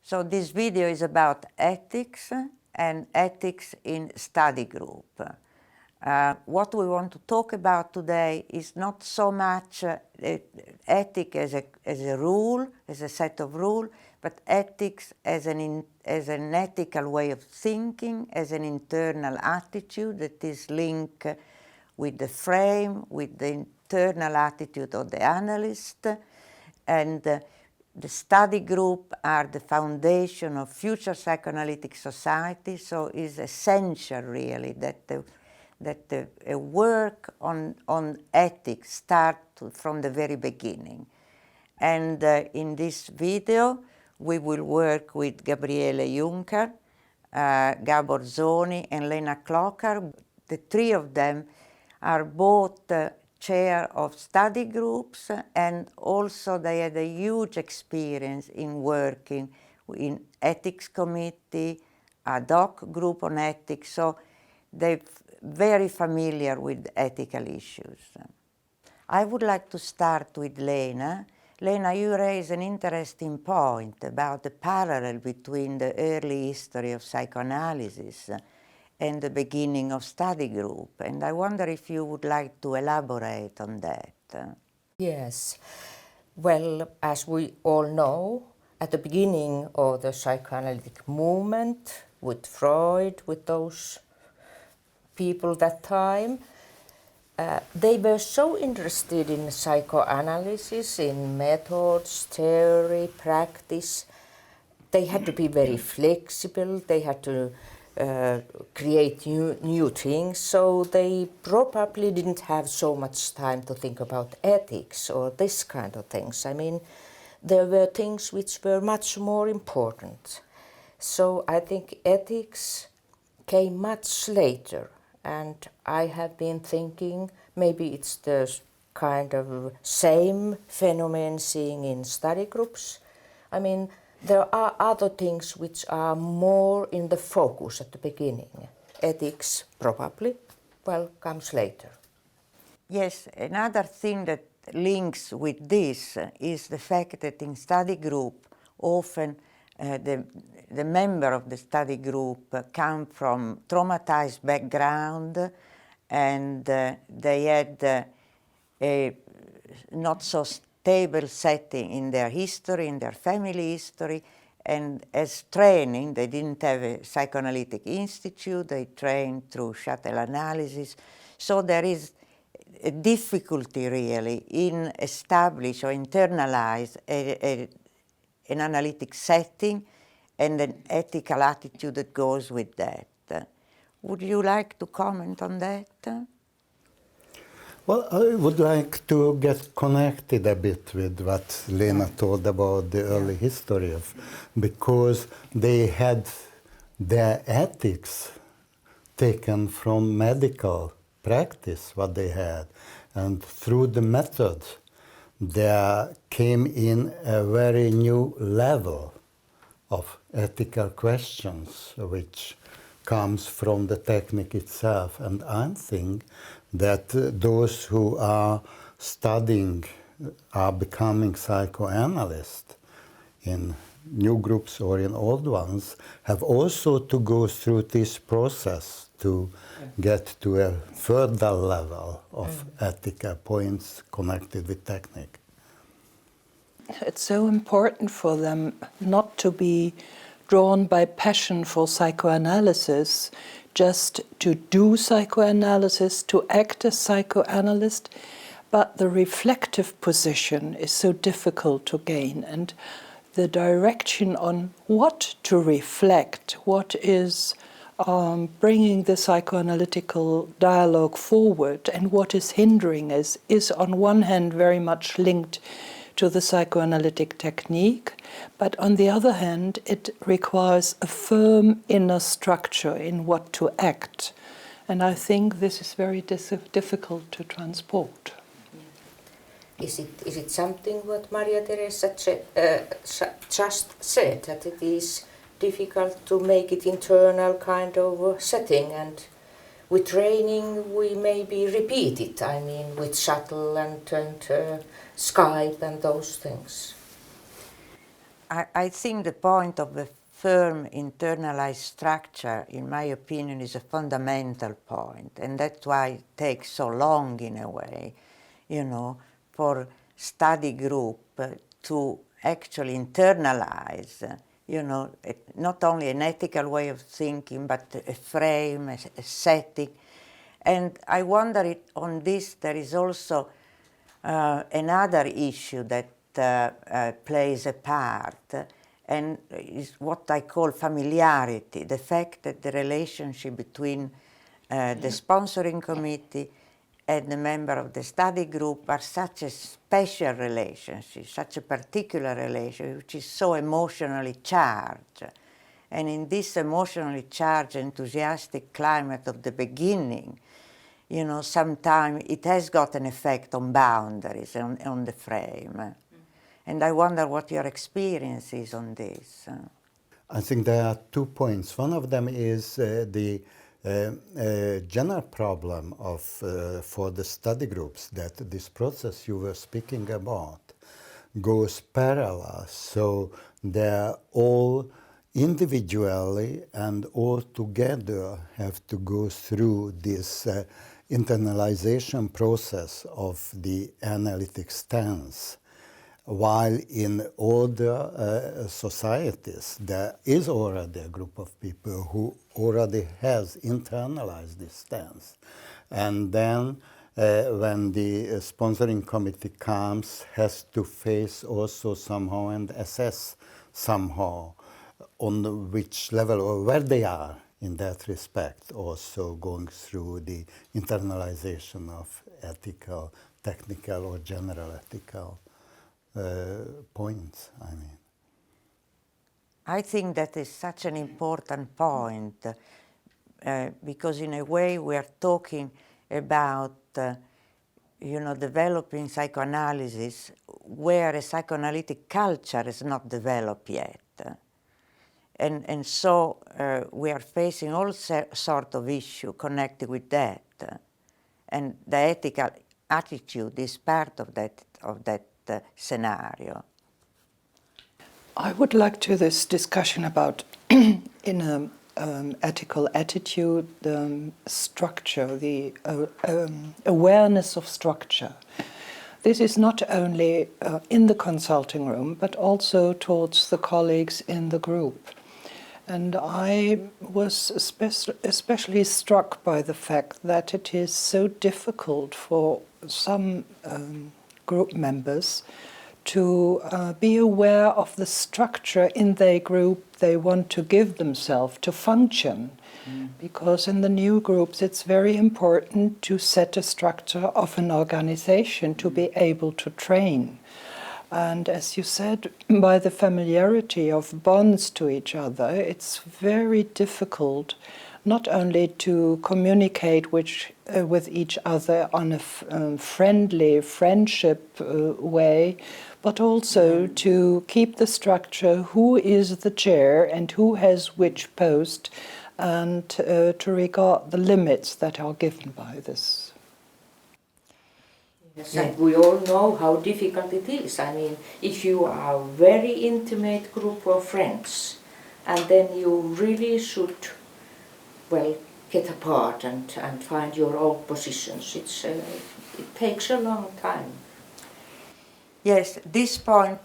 So this video is about ethics and ethics in study group. What we want to talk about today is not so much ethics as a rule, as a set of rules, but ethics as an ethical way of thinking, as an internal attitude that is linked with the frame, with the internal attitude of the analyst, and the study group are the foundation of future psychoanalytic society, so it's essential really that the work on ethics start from the very beginning. And in this video, we will work with Gabriele Juncker, Gabor Zoni, and Lena Klockar. The three of them are both chair of study groups, and also they had a huge experience in working in ethics committee, ad hoc group on ethics, so they're very familiar with ethical issues. I would like to start with Lena. Lena, you raise an interesting point about the parallel between the early history of psychoanalysis and the beginning of study group, and I wonder if you would like to elaborate on that. Yes. Well, as we all know, at the beginning of the psychoanalytic movement with Freud, with those people that time, they were so interested in psychoanalysis, in methods, theory, practice. They had to be very flexible, they had to create new things, so they probably didn't have so much time to think about ethics or this kind of things. I mean, there were things which were much more important. So I think ethics came much later, and I have been thinking maybe it's the kind of same phenomenon seen in study groups. I mean, there are other things which are more in the focus at the beginning. Ethics probably, well, comes later. Yes, another thing that links with this is the fact that in study group often the member of the study group come from traumatized background, and they had a not so stable setting in their history, in their family history, and as training, they didn't have a psychoanalytic institute, they trained through shuttle analysis, so there is a difficulty really in establish or internalize an analytic setting and an ethical attitude that goes with that. Would you like to comment on that? Well, I would like to get connected a bit with what Lena told about the early history of, because they had their ethics taken from medical practice, what they had, and through the method there came in a very new level of ethical questions which comes from the technique itself. And I think that those who are studying, are becoming psychoanalysts in new groups or in old ones, have also to go through this process to get to a further level of ethical points connected with technique. It's so important for them not to be drawn by passion for psychoanalysis, just to do psychoanalysis, to act as psychoanalyst, but the reflective position is so difficult to gain, and the direction on what to reflect, what is bringing the psychoanalytical dialogue forward and what is hindering us, is on one hand very much linked to the psychoanalytic technique, but on the other hand it requires a firm inner structure in what to act. And I think this is very difficult to transport. Is it something what Maria Teresa just said, that it is difficult to make it internal kind of setting, and with training we maybe repeat it, I mean with shuttle and Skype and those things? I think the point of the firm internalized structure, in my opinion, is a fundamental point, and that's why it takes so long, in a way, you know, for study group to actually internalize, you know, not only an ethical way of thinking, but a frame, a setting. And I wonder on this there is also another issue that plays a part, and is what I call familiarity, the fact that the relationship between the sponsoring committee and the member of the study group are such a special relationship, such a particular relationship, which is so emotionally charged. And in this emotionally charged, enthusiastic climate of the beginning, you know, sometimes it has got an effect on boundaries, on the frame. And I wonder what your experience is on this. I think there are 2 points. One of them is the general problem of for the study groups, that this process you were speaking about goes parallel. So they're all individually and all together have to go through this internalization process of the analytic stance. While in other societies, there is already a group of people who already has internalized this stance. And then when the sponsoring committee comes, has to face also somehow and assess somehow on which level or where they are in that respect, also going through the internalization of ethical, technical or general ethical points, I mean. I think that is such an important point because in a way we are talking about, you know, developing psychoanalysis where a psychoanalytic culture is not developed yet. And so we are facing all sort of issue connected with that. And the ethical attitude is part of that scenario. I would like to this discussion about in a ethical attitude, the structure, the awareness of structure. This is not only in the consulting room, but also towards the colleagues in the group. And I was especially struck by the fact that it is so difficult for some group members to be aware of the structure in their group they want to give themselves to function. Because in the new groups it's very important to set a structure of an organization to be able to train. And as you said, by the familiarity of bonds to each other, it's very difficult not only to communicate with each other on a friendly friendship way, but also to keep the structure, who is the chair and who has which post, and to regard the limits that are given by this. Yes, and we all know how difficult it is. I mean, if you are a very intimate group of friends, and then you really should, well, get apart and find your own positions, it takes a long time. Yes, this point,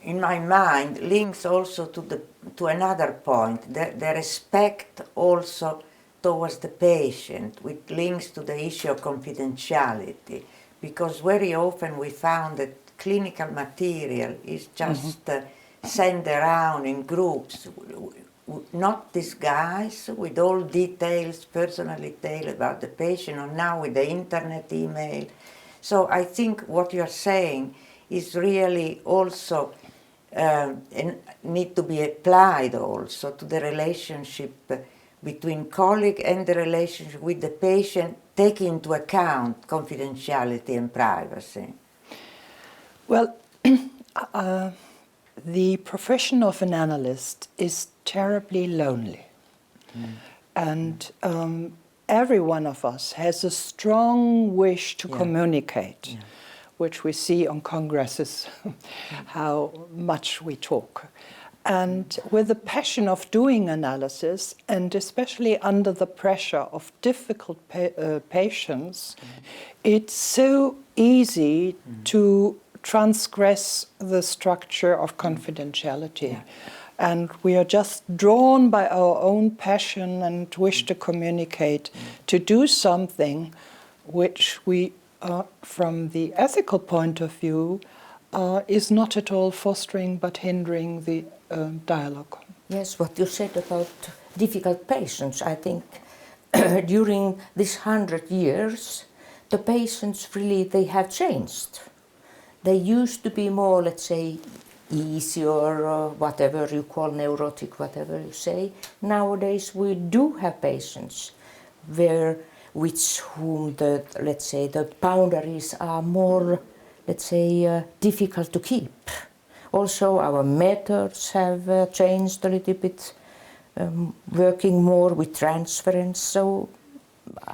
in my mind, links also to another point, the respect also towards the patient, which links to the issue of confidentiality. Because very often we found that clinical material is just sent around in groups, not disguised, with all details, personal detail about the patient, or now with the internet email. So I think what you're saying is really also need to be applied also to the relationship between colleague and the relationship with the patient, taking into account confidentiality and privacy. Well, the profession of an analyst is terribly lonely. And every one of us has a strong wish to communicate. which we see on congresses, how much we talk. And with the passion of doing analysis, and especially under the pressure of difficult patients, it's so easy to transgress the structure of confidentiality. Yeah. And we are just drawn by our own passion and wish to communicate, to do something which we, from the ethical point of view, is not at all fostering but hindering the dialogue. Yes, what you said about difficult patients, I think during this 100 years, the patients really, they have changed. They used to be more, let's say, easy or whatever you call neurotic, whatever you say. Nowadays we do have patients with whom the, let's say, the boundaries are more, let's say, difficult to keep. Also our methods have changed a little bit, working more with transference. So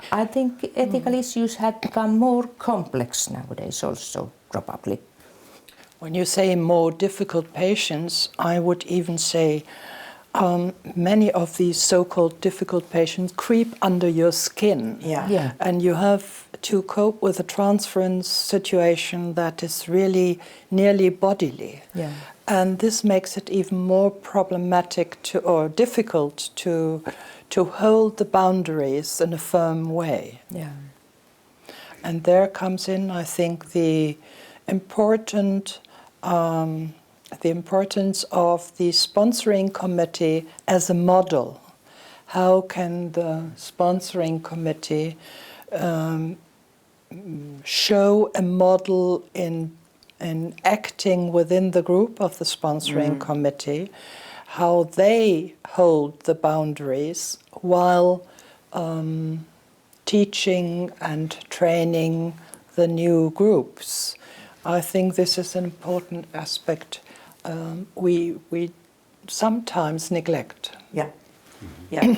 I think ethical issues have become more complex nowadays also, probably. When you say more difficult patients, I would even say many of these so-called difficult patients creep under your skin. Yeah. Yeah. And you have to cope with a transference situation that is really nearly bodily. Yeah. And this makes it even more problematic or difficult to hold the boundaries in a firm way. Yeah. And there comes in, I think, the importance of the sponsoring committee as a model. How can the sponsoring committee show a model in acting within the group of the sponsoring committee, how they hold the boundaries while teaching and training the new groups. I think this is an important aspect we sometimes neglect. Yeah. Yeah.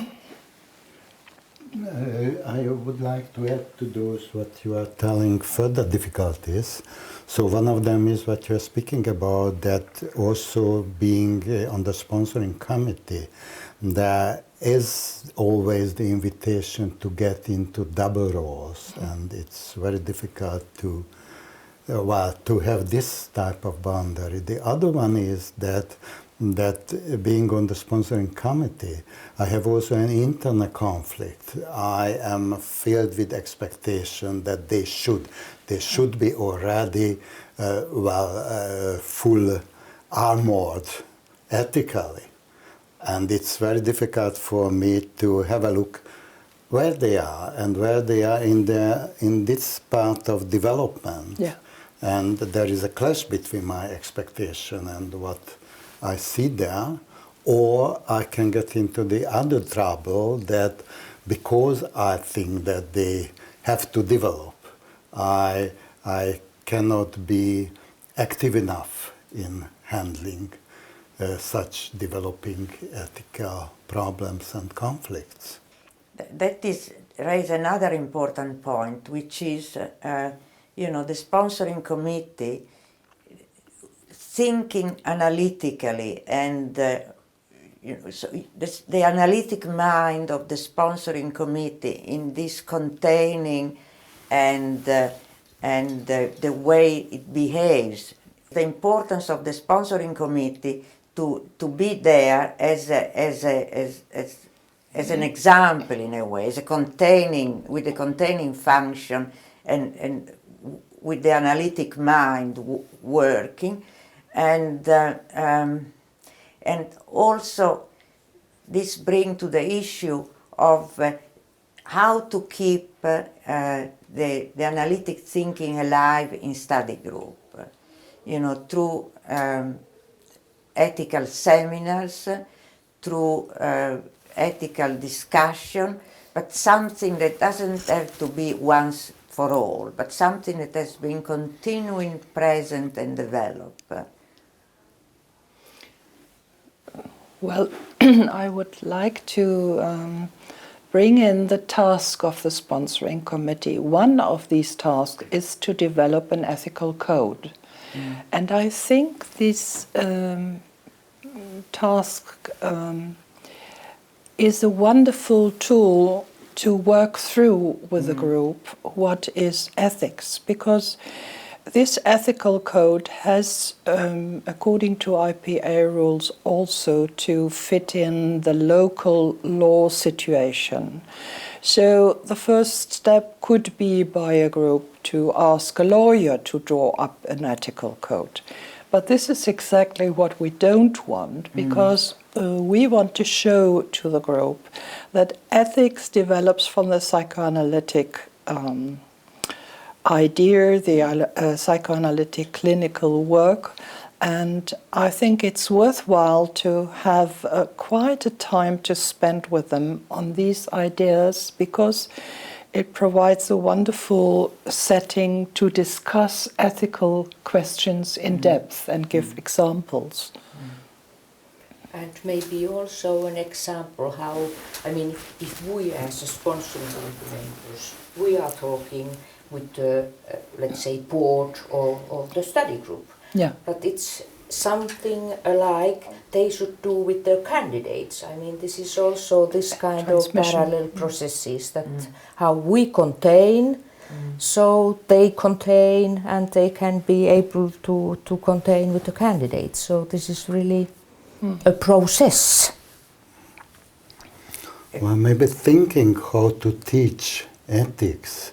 I would like to add to those what you are telling further difficulties. So one of them is what you are speaking about, that also being on the sponsoring committee, there is always the invitation to get into double roles, and it's very difficult to have this type of boundary. The other one is that being on the sponsoring committee, I have also an internal conflict. I am filled with expectation that they should be already full armored ethically, and it's very difficult for me to have a look where they are and where they are in this part of development. Yeah. And there is a clash between my expectation and what I see there, or I can get into the other trouble that because I think that they have to develop, I cannot be active enough in handling such developing ethical problems and conflicts. That raises another important point, which is, the sponsoring committee thinking analytically, and so the analytic mind of the sponsoring committee in this containing and the way it behaves, the importance of the sponsoring committee to be there as an example in a way, with a containing function and with the analytic mind working, and also this brings to the issue of how to keep the analytic thinking alive in study group, through ethical seminars, through ethical discussion, but something that doesn't have to be once for all, but something that has been continuing present and developed. Well, I would like to bring in the task of the sponsoring committee. One of these tasks is to develop an ethical code. And I think this task is a wonderful tool to work through with the group what is ethics, because this ethical code has, according to IPA rules, also to fit in the local law situation. So the first step could be by a group to ask a lawyer to draw up an ethical code. But this is exactly what we don't want, because we want to show to the group that ethics develops from the psychoanalytic idea, the psychoanalytic clinical work, and I think it's worthwhile to have quite a time to spend with them on these ideas, because it provides a wonderful setting to discuss ethical questions in depth and give examples. And maybe also an example how, I mean, if we as a sponsoring committee members, we are talking with the, let's say, board or the study group. Yeah. But it's something alike they should do with their candidates. I mean, this is also this kind of parallel processes that how we contain, so they contain and they can be able to contain with the candidates. So this is really a process. Well, maybe thinking how to teach ethics,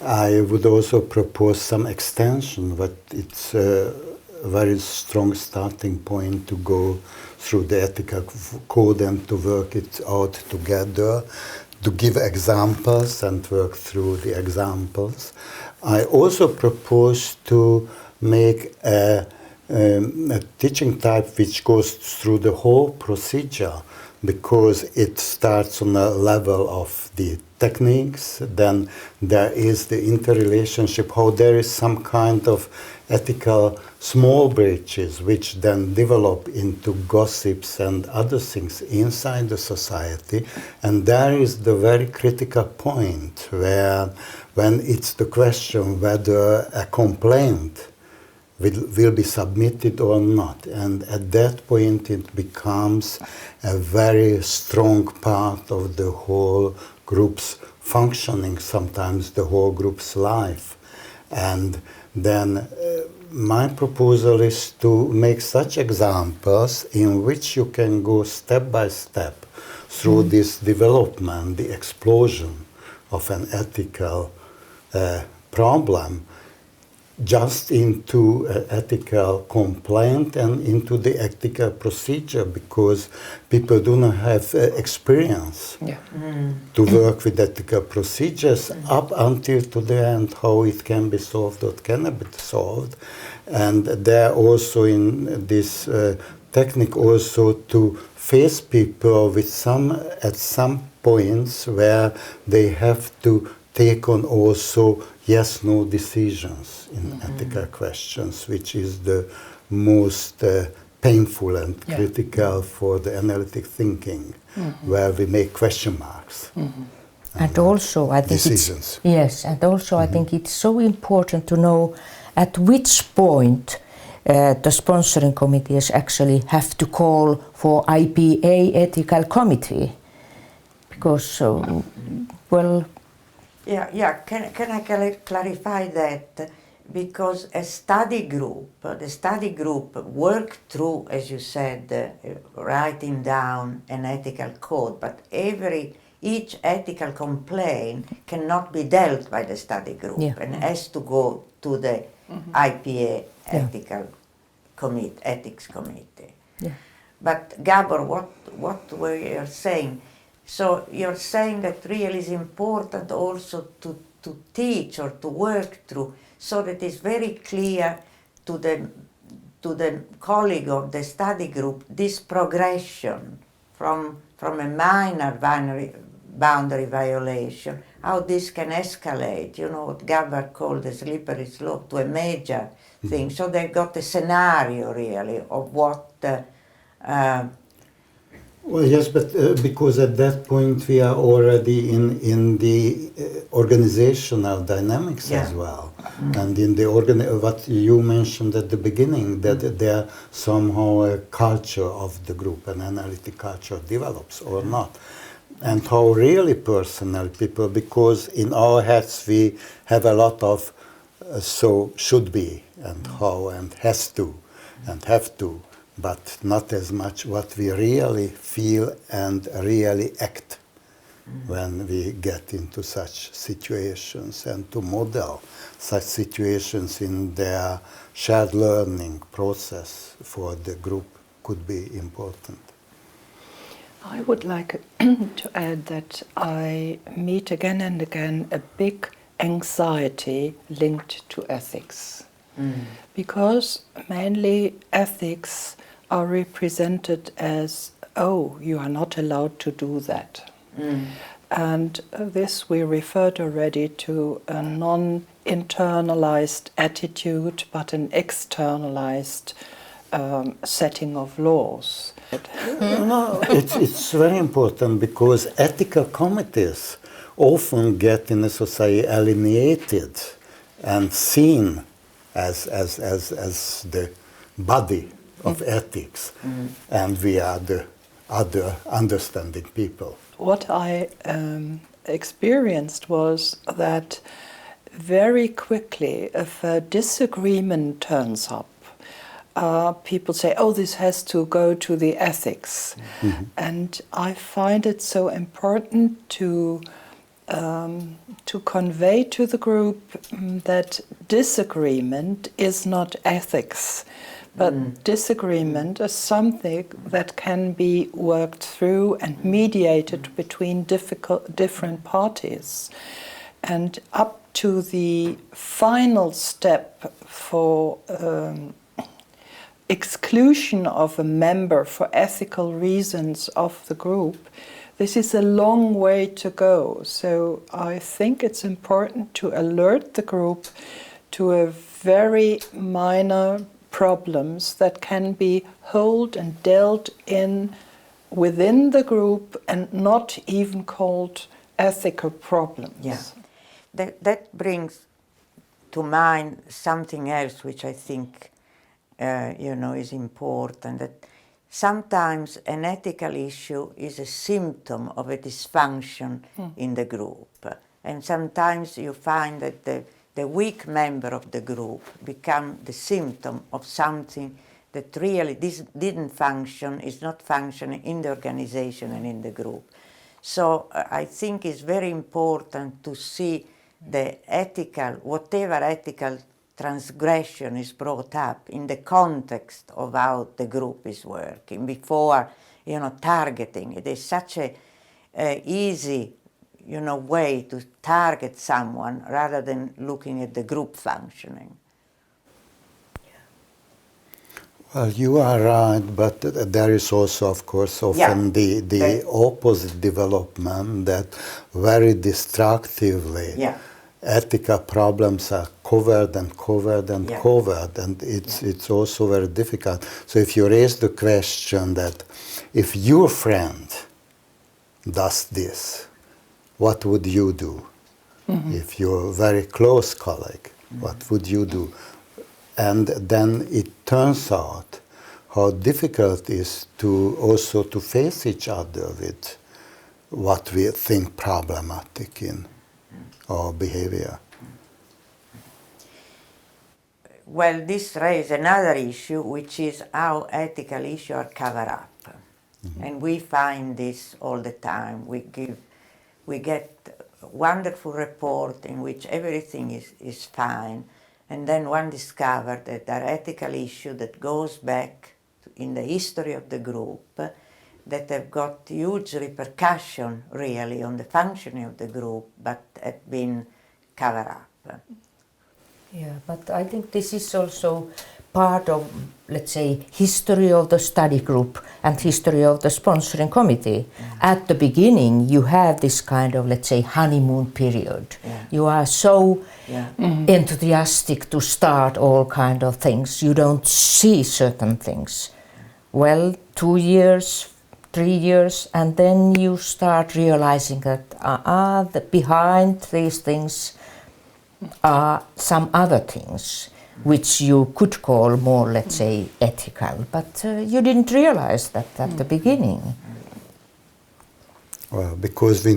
I would also propose some extension, but it's a very strong starting point to go through the ethical code and to work it out together, to give examples and work through the examples. I also propose to make a teaching type which goes through the whole procedure, because it starts on a level of the techniques, then there is the interrelationship, how there is some kind of ethical small breaches which then develop into gossips and other things inside the society. And there is the very critical point where, when it's the question whether a complaint will be submitted or not. And at that point it becomes a very strong part of the whole group's functioning, sometimes the whole group's life. And then my proposal is to make such examples in which you can go step by step through this development, the explosion of an ethical problem, just into ethical complaint and into the ethical procedure, because people do not have experience to work with ethical procedures up until to the end, how it can be solved or cannot be solved. And there also in this technique also to face people with at some points where they have to take on also yes-no decisions in ethical questions, which is the most painful and critical for the analytic thinking, where we make question marks. And also, I think decisions. I think it's so important to know at which point the sponsoring committees actually have to call for IPA ethical committee, because Can I clarify that? Because a study group, the study group worked through, as you said, writing down an ethical code, but each ethical complaint cannot be dealt by the study group and has to go to the IPA ethics committee. Yeah. But Gabor, what were you saying? So you're saying that really is important also to teach or to work through, so that it's very clear to the colleague of the study group this progression from a minor boundary violation, how this can escalate, what Gabor called the slippery slope, to a major thing. So they've got a scenario really of what Well, yes, but because at that point we are already in the organizational dynamics as well, and in the what you mentioned at the beginning, that there somehow a culture of the group, an analytic culture develops or not, and how really personal people, because in our heads we have a lot of so should be and how and has to and have to, but not as much what we really feel and really act when we get into such situations, and to model such situations in their shared learning process for the group could be important. I would like to add that I meet again and again a big anxiety linked to ethics. Because mainly ethics are represented as, oh, you are not allowed to do that. And this we referred already to a non-internalized attitude, but an externalized setting of laws. No, it's very important, because ethical committees often get in a society alienated and seen as the body of ethics, and we are the other understanding people. What I experienced was that very quickly, if a disagreement turns up, people say, oh, this has to go to the ethics. And I find it so important to convey to the group that disagreement is not ethics, but disagreement is something that can be worked through and mediated between different parties. And up to the final step for exclusion of a member for ethical reasons of the group, this is a long way to go. So I think it's important to alert the group to a very minor problems that can be held and dealt in within the group and not even called ethical problems. Yeah. That brings to mind something else which I think is important, that sometimes an ethical issue is a symptom of a dysfunction in the group. And sometimes you find that the weak member of the group become the symptom of something that really didn't function, is not functioning in the organization and in the group. So I think it's very important to see the ethical, whatever ethical transgression is brought up in the context of how the group is working before, targeting. It is such a easy, way to target someone rather than looking at the group functioning. Well, you are right, but there is also, of course, often the opposite development, that very destructively ethical problems are covered and covered and covered, and it's also very difficult. So if you raise the question that if your friend does this, what would you do? If your very close colleague, what would you do? And then it turns out how difficult it is to also to face each other with what we think problematic in our behavior. Well, this raises another issue, which is how ethical issues are covered up. And we find this all the time. We get a wonderful report in which everything is fine, and then one discovers that there are ethical issues that goes back in the history of the group that have got huge repercussion really on the functioning of the group, but have been covered up. Yeah, but I think this is also part of, let's say, history of the study group and history of the sponsoring committee. At the beginning, you have this kind of, let's say, honeymoon period. You are so enthusiastic to start all kind of things. You don't see certain things. Well, 2 years, 3 years, and then you start realizing that behind these things are some other things which you could call more, let's say, ethical, but you didn't realize that at the beginning. Well, because we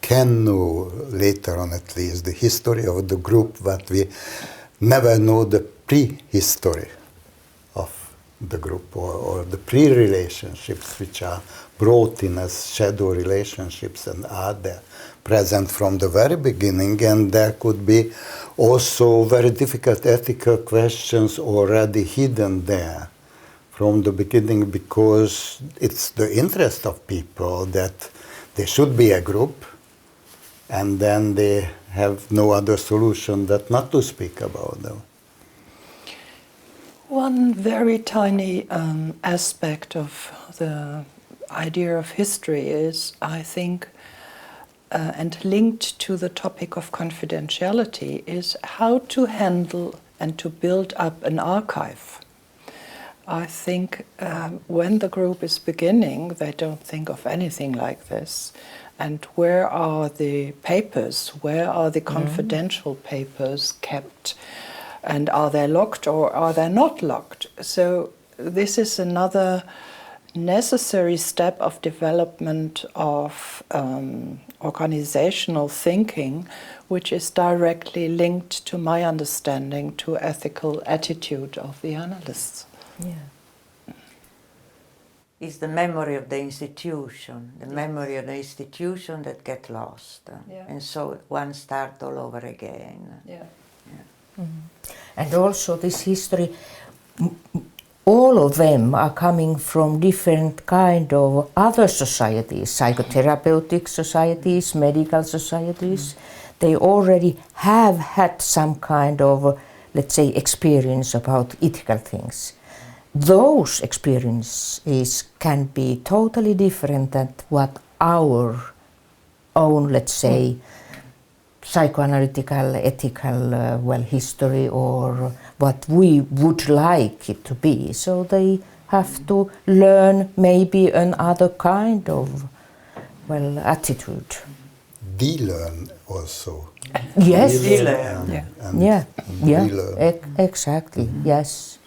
can know later on at least the history of the group, but we never know the prehistory of the group or the pre-relationships which are brought in as shadow relationships and are there present from the very beginning, and there could be also very difficult ethical questions already hidden there from the beginning, because it's the interest of people that there should be a group, and then they have no other solution than not to speak about them. One very tiny aspect of the idea of history is, I think, and linked to the topic of confidentiality, is how to handle and to build up an archive. I think when the group is beginning, they don't think of anything like this. And where are the papers? Where are the confidential papers kept? And are they locked or are they not locked? So this is another necessary step of development of organizational thinking, which is directly linked to my understanding to ethical attitude of the analysts. Yeah. It's the memory of the institution, that get lost. Yeah. And so one starts all over again. Yeah. And also this history, all of them are coming from different kind of other societies, psychotherapeutic societies, medical societies. They already have had some kind of, let's say, experience about ethical things. Those experiences can be totally different than what our own, let's say, psychoanalytical, ethical, history or what we would like it to be. So they have to learn maybe another kind of, attitude. De-learn also. Yes. De-learn. Exactly, yes.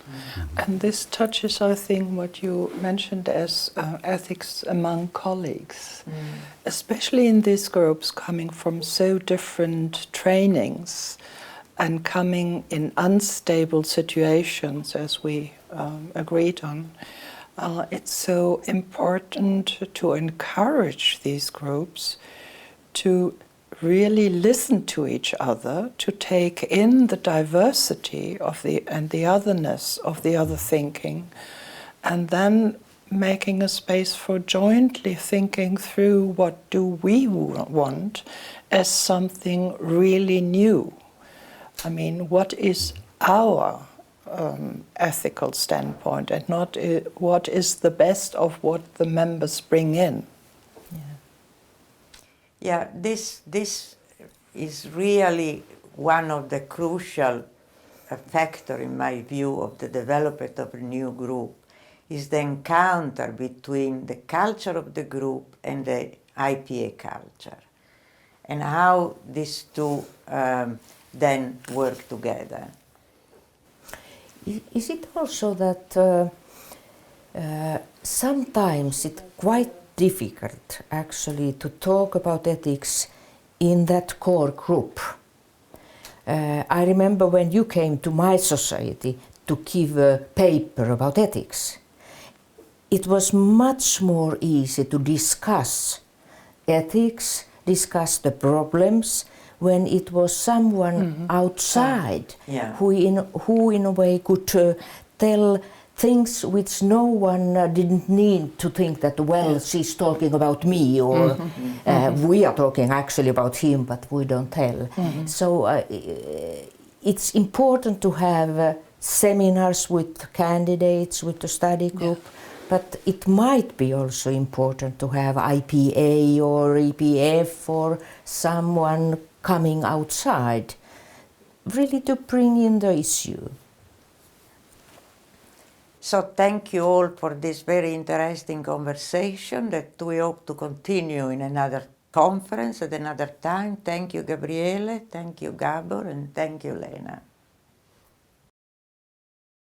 And this touches, I think, what you mentioned as ethics among colleagues, especially in these groups coming from so different trainings and coming in unstable situations, as we agreed on. It's so important to encourage these groups to really listen to each other, to take in the diversity of the otherness of the other thinking, and then making a space for jointly thinking through what do we want as something really new. I mean, what is our ethical standpoint, and not what is the best of what the members bring in. Yeah, this is really one of the crucial factor, in my view, of the development of a new group, is the encounter between the culture of the group and the IPA culture, and how these two then work together. Is it also that sometimes it's quite difficult actually to talk about ethics in that core group? I remember when you came to my society to give a paper about ethics, it was much more easy to discuss ethics, discuss the problems, when it was someone outside who in a way could tell things which no one didn't need to think that, she's talking about me, or we are talking actually about him, but we don't tell. So it's important to have seminars with candidates, with the study group, but it might be also important to have IPA or EPF or someone coming outside, really to bring in the issue. So thank you all for this very interesting conversation that we hope to continue in another conference at another time. Thank you, Gabriele. Thank you, Gabor. And thank you, Lena.